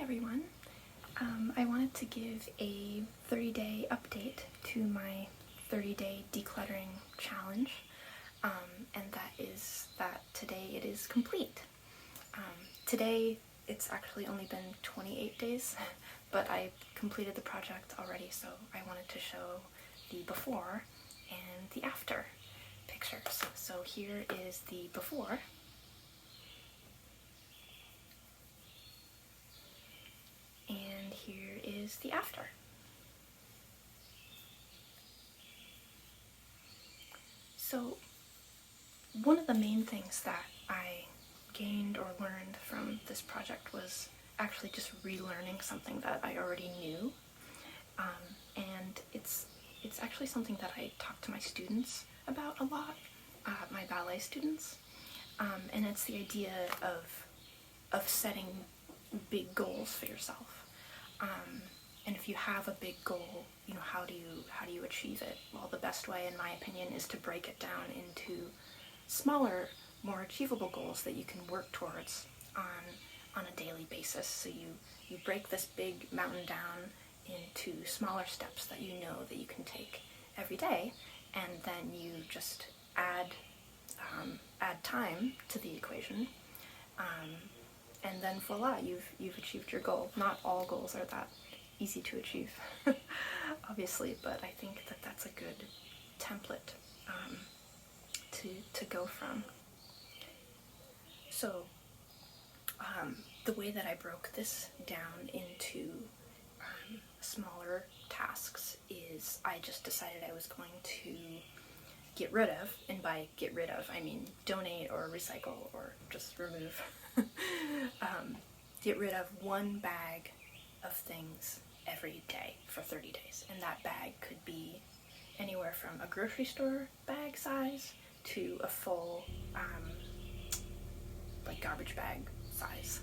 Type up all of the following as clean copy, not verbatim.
everyone. I wanted to give a 30-day update to my 30-day decluttering challenge, and that is that today it is complete. Today it's actually only been 28 days, but I completed the project already, so I wanted to show the before and the after pictures. So here is the before. And here is the after. So one of the main things that I gained or learned from this project was actually just relearning something that I already knew. And it's actually something that I talk to my students about a lot, my ballet students. And it's the idea of setting big goals for yourself. And if you have a big goal, how do you achieve it? Well, the best way, in my opinion, is to break it down into smaller, more achievable goals that you can work towards on a daily basis. So you break this big mountain down into smaller steps that you know that you can take every day, and then you just add time to the equation. And then voila, you've achieved your goal. Not all goals are that easy to achieve, obviously, but I think that that's a good template to go from. So the way that I broke this down into smaller tasks is I just decided I was going to get rid of, and by get rid of I mean donate or recycle or just remove, get rid of one bag of things every day for 30 days. And that bag could be anywhere from a grocery store bag size to a full garbage bag size.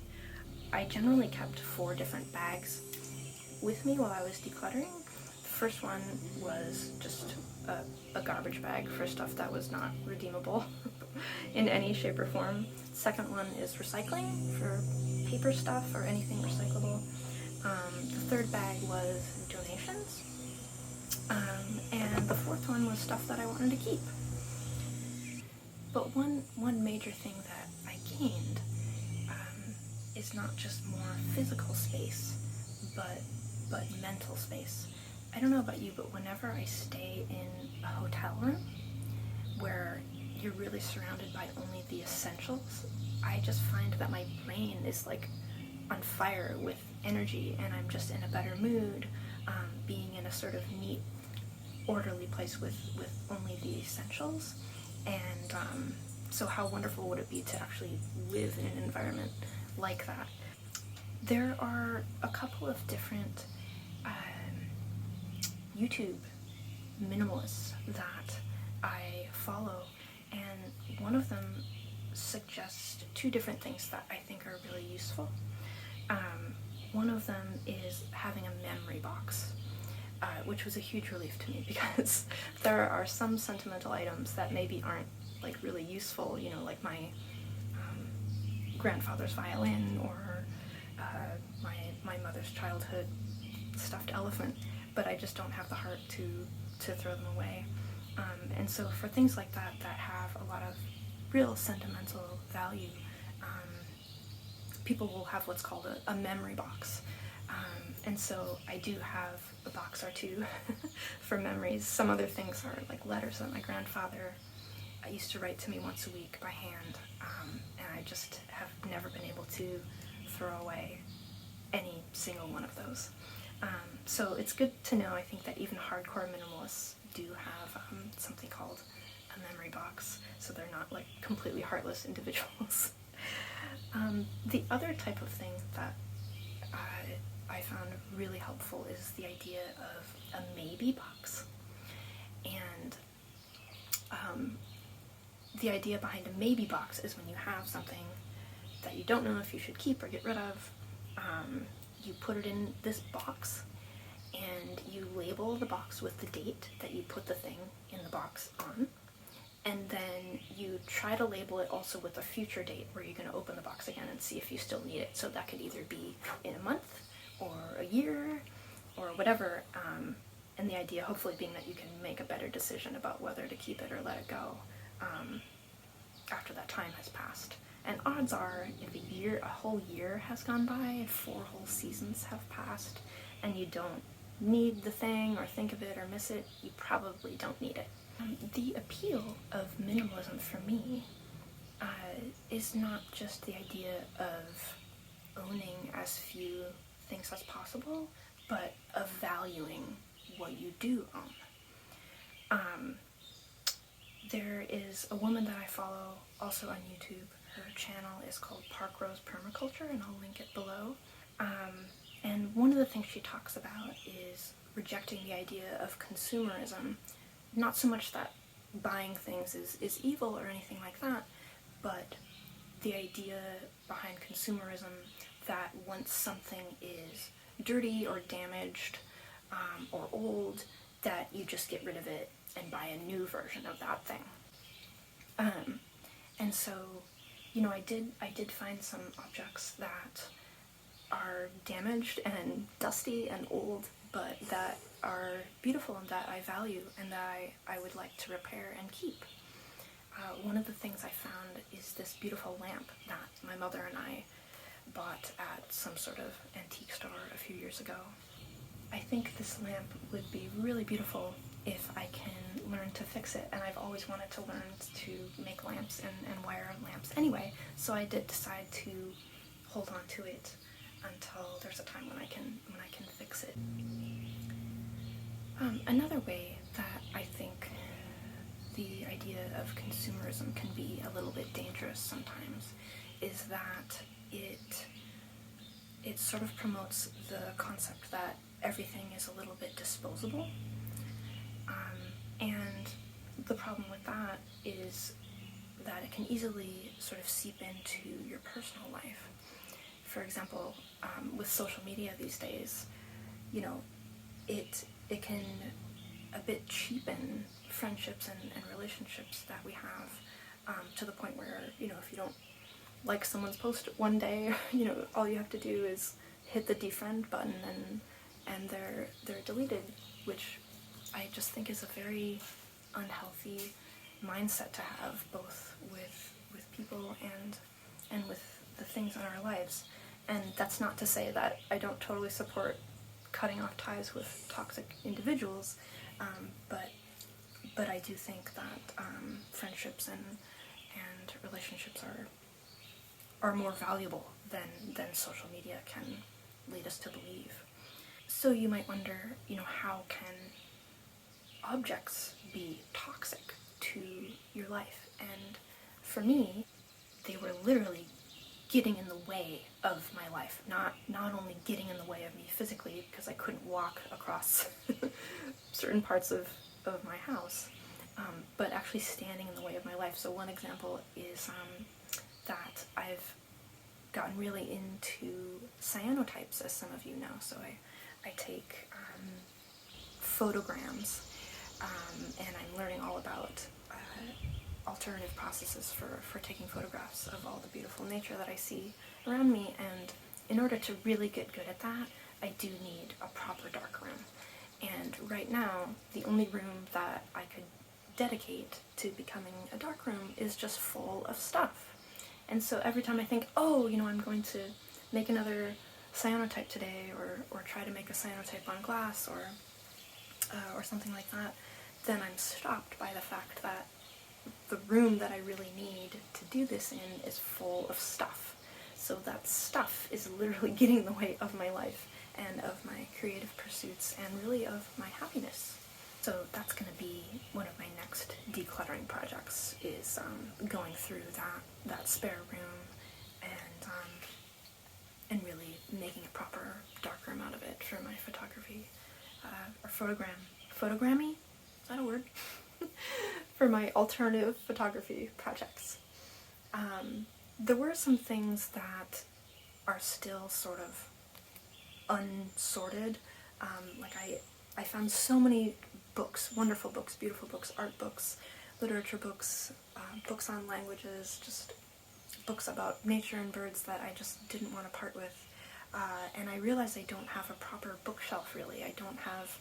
I generally kept 4 different bags with me while I was decluttering. The first one was just a garbage bag for stuff that was not redeemable in any shape or form. Second one is recycling for paper stuff or anything recyclable. The third bag was donations. And the fourth one was stuff that I wanted to keep. But one major thing that I gained is not just more physical space, but mental space. I don't know about you, but whenever I stay in a hotel room where you're really surrounded by only the essentials, I just find that my brain is like on fire with energy, and I'm just in a better mood, being in a sort of neat, orderly place with only the essentials. And so how wonderful would it be to actually live in an environment like that? There are a couple of different YouTube minimalists that I follow, and one of them suggests 2 different things that I think are really useful. One of them is having a memory box, which was a huge relief to me because there are some sentimental items that maybe aren't really useful, like my grandfather's violin or my mother's childhood stuffed elephant, but I just don't have the heart to throw them away. And so for things like that have a lot of real sentimental value, people will have what's called a memory box. And so I do have a box or 2 for memories. Some other things are like letters that my grandfather used to write to me once a week by hand, and I just have never been able to throw away any single one of those. So it's good to know, I think, that even hardcore minimalists do have something called a memory box, so they're not completely heartless individuals. The other type of thing that I found really helpful is the idea of a maybe box. And the idea behind a maybe box is when you have something that you don't know if you should keep or get rid of, you put it in this box, and you label the box with the date that you put the thing in the box on, and then you try to label it also with a future date where you're going to open the box again and see if you still need it. So that could either be in a month or a year or whatever, and the idea hopefully being that you can make a better decision about whether to keep it or let it go after that time has passed. And odds are, if a whole year has gone by and 4 whole seasons have passed, and you don't need the thing or think of it or miss it, you probably don't need it. The appeal of minimalism for me is not just the idea of owning as few things as possible, but of valuing what you do own. There is a woman that I follow also on YouTube. Her channel is called Parkrose Permaculture, and I'll link it below. And one of the things she talks about is rejecting the idea of consumerism. Not so much that buying things is evil or anything like that, but the idea behind consumerism that once something is dirty or damaged or old, that you just get rid of it and buy a new version of that thing. And so, I did find some objects that are damaged and dusty and old, but that are beautiful and that I value and that I would like to repair and keep. One of the things I found is this beautiful lamp that my mother and I bought at some sort of antique store a few years ago. I think this lamp would be really beautiful if I can learn to fix it, and I've always wanted to learn to make lamps and wire lamps anyway, so I did decide to hold on to it until there's a time when I can fix it. Another way that I think the idea of consumerism can be a little bit dangerous sometimes is that it sort of promotes the concept that everything is a little bit disposable. And the problem with that is that it can easily sort of seep into your personal life. For example, with social media these days, it can a bit cheapen friendships and relationships that we have, to the point where, if you don't like someone's post one day, all you have to do is hit the defriend button and they're deleted, which I just think is a very unhealthy mindset to have, both with people and with the things in our lives. And that's not to say that I don't totally support cutting off ties with toxic individuals, but I do think that friendships and relationships are more valuable than social media can lead us to believe. So you might wonder, how can objects be toxic to your life? And for me, they were literally getting in the way of my life. Not only getting in the way of me physically, because I couldn't walk across certain parts of my house, but actually standing in the way of my life. So one example is that I've gotten really into cyanotypes, as some of you know. So I take photograms, and I'm learning all about alternative processes for taking photographs of all the beautiful nature that I see around me. And in order to really get good at that, I do need a proper darkroom. And right now, the only room that I could dedicate to becoming a darkroom is just full of stuff. And so every time I think, I'm going to make another cyanotype today, or try to make a cyanotype on glass, or something like that, then I'm stopped by the fact that the room that I really need to do this in is full of stuff. So that stuff is literally getting in the way of my life and of my creative pursuits and really of my happiness. So that's going to be one of my next decluttering projects, is going through that spare room and really making a proper darkroom out of it for my photography or photogramming? Is that a word? For my alternative photography projects. There were some things that are still sort of unsorted. I found so many books, wonderful books, beautiful books, art books, literature books, books on languages, just books about nature and birds that I just didn't want to part with. And I realized I don't have a proper bookshelf, really. I don't have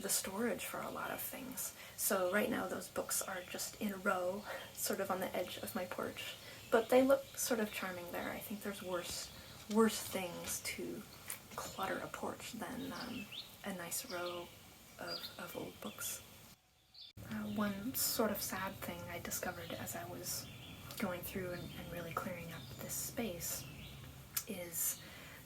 the storage for a lot of things. So right now those books are just in a row, sort of on the edge of my porch. But they look sort of charming there. I think there's worse things to clutter a porch than a nice row of old books. One sort of sad thing I discovered as I was going through and really clearing up this space is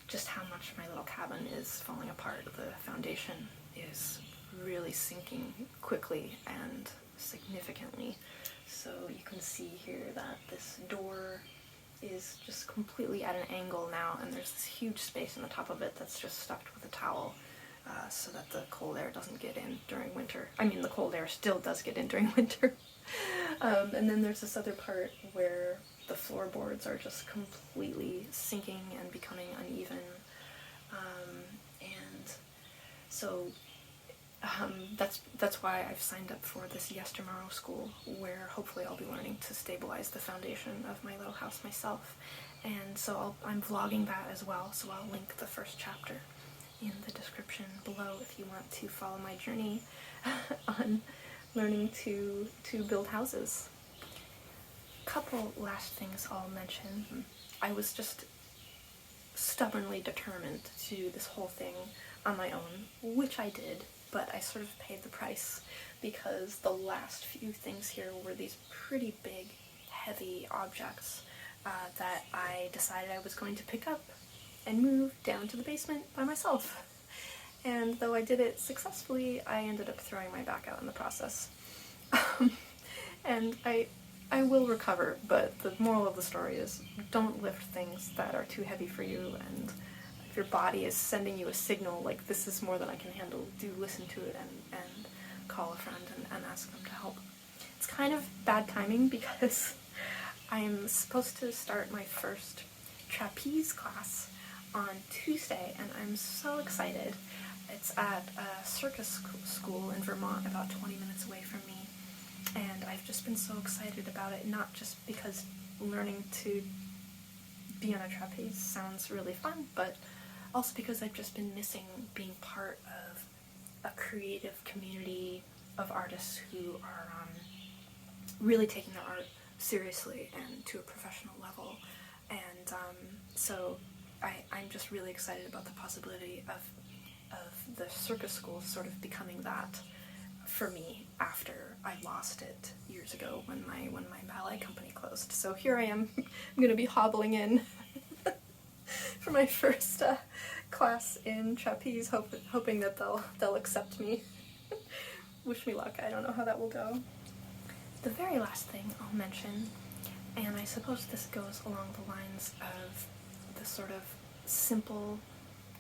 just how much my little cabin is falling apart. The foundation is really sinking quickly and significantly. So you can see here that this door is just completely at an angle now, and there's this huge space in the top of it that's just stuffed with a towel so that the cold air doesn't get in during winter. I mean, the cold air still does get in during winter. And then there's this other part where the floorboards are just completely sinking and becoming uneven. And so that's why I've signed up for this Yes Tomorrow school, where hopefully I'll be learning to stabilize the foundation of my little house myself. And so I'm vlogging that as well, so I'll link the first chapter in the description below if you want to follow my journey on learning to build houses. Couple last things I'll mention. I was just stubbornly determined to do this whole thing on my own, which I did, but I sort of paid the price because the last few things here were these pretty big, heavy objects that I decided I was going to pick up and move down to the basement by myself. And though I did it successfully, I ended up throwing my back out in the process. And I will recover, but the moral of the story is don't lift things that are too heavy for you, and if your body is sending you a signal like this is more than I can handle, do listen to it and call a friend and ask them to help. It's kind of bad timing because I'm supposed to start my first trapeze class on Tuesday, and I'm so excited. It's at a circus school in Vermont, about 20 minutes away from me, and I've just been so excited about it, not just because learning to be on a trapeze sounds really fun, but also because I've just been missing being part of a creative community of artists who are really taking their art seriously and to a professional level. And so I'm just really excited about the possibility of the circus school sort of becoming that for me after I lost it years ago when my ballet company closed. So here I am. I'm going to be hobbling in for my first class in trapeze, hoping that they'll accept me. Wish me luck. I don't know how that will go. The very last thing I'll mention, and I suppose this goes along the lines of the sort of simple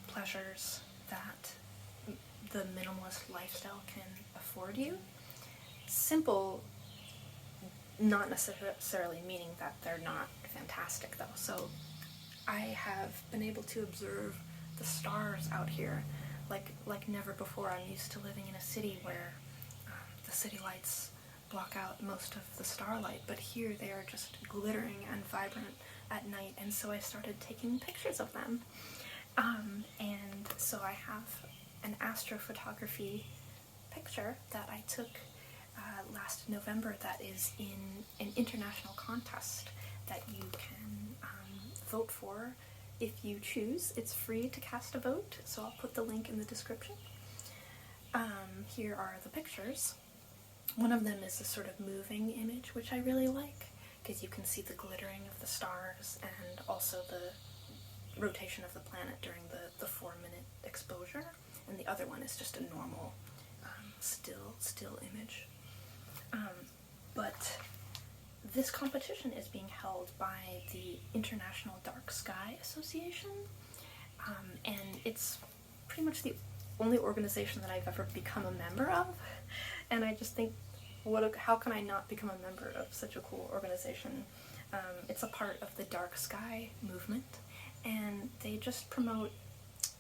pleasures that the minimalist lifestyle can afford you. Simple, not necessarily meaning that they're not fantastic though. So I have been able to observe the stars out here like never before. I'm used to living in a city where the city lights block out most of the starlight, but here they are just glittering and vibrant at night, and so I started taking pictures of them. And so I have an astrophotography picture that I took last November that is in an international contest that you can vote for if you choose. It's free to cast a vote, so I'll put the link in the description. Here are the pictures. One of them is a sort of moving image, which I really like, because you can see the glittering of the stars and also the rotation of the planet during the 4-minute exposure. And the other one is just a normal still image. But this competition is being held by the International Dark Sky Association, and it's pretty much the only organization that I've ever become a member of, and I just think, how can I not become a member of such a cool organization? It's a part of the Dark Sky movement, and they just promote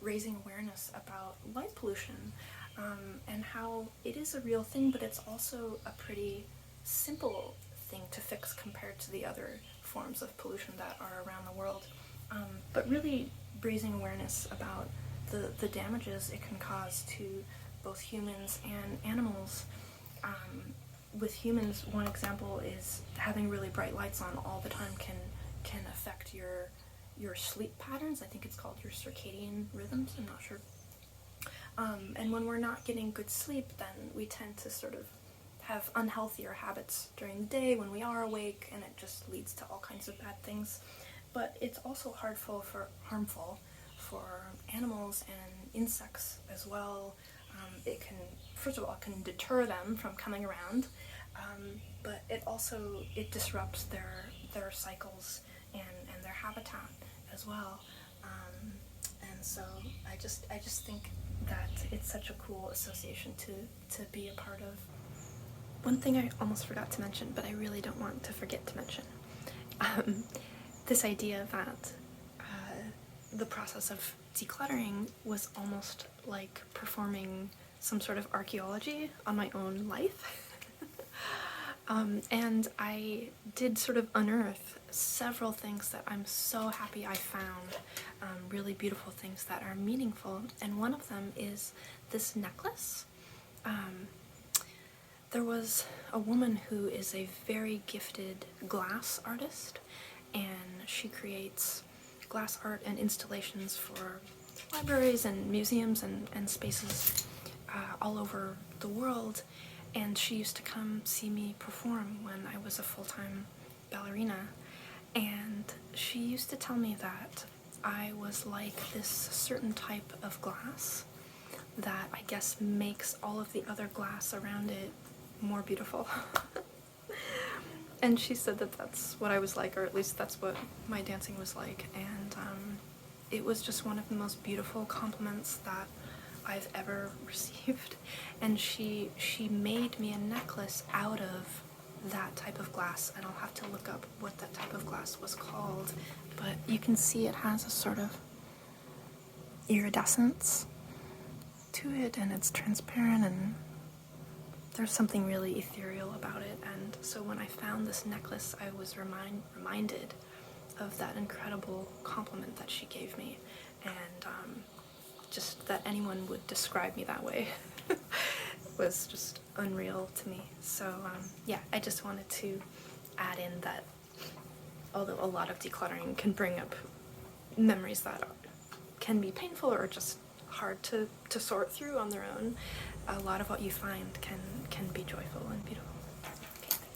raising awareness about light pollution, and how it is a real thing, but it's also a pretty simple thing to fix compared to the other forms of pollution that are around the world. But really raising awareness about the damages it can cause to both humans and animals. With humans, one example is having really bright lights on all the time can affect your sleep patterns. I think it's called your circadian rhythms, I'm not sure. And when we're not getting good sleep, then we tend to sort of have unhealthier habits during the day when we are awake, and it just leads to all kinds of bad things. But it's also harmful for animals and insects as well. It can, first of all, can deter them from coming around, but it disrupts their cycles and their habitat as well. And so I just think that it's such a cool association to be a part of. One thing I almost forgot to mention, but I really don't want to forget to mention, this idea that the process of decluttering was almost like performing some sort of archaeology on my own life. And I did sort of unearth several things that I'm so happy I found, really beautiful things that are meaningful, and one of them is this necklace. There was a woman who is a very gifted glass artist, and she creates glass art and installations for libraries and museums and spaces all over the world. And she used to come see me perform when I was a full-time ballerina, and she used to tell me that I was like this certain type of glass that I guess makes all of the other glass around it more beautiful. And she said that that's what I was like, or at least that's what my dancing was like, and it was just one of the most beautiful compliments that I've ever received. And she made me a necklace out of that type of glass, and I'll have to look up what that type of glass was called, but you can see it has a sort of iridescence to it, and it's transparent, and there's something really ethereal about it. And so when I found this necklace, I was reminded of that incredible compliment that she gave me, and just that anyone would describe me that way was just unreal to me. So yeah, I just wanted to add in that although a lot of decluttering can bring up memories that can be painful or just hard to sort through on their own, a lot of what you find can be joyful and beautiful.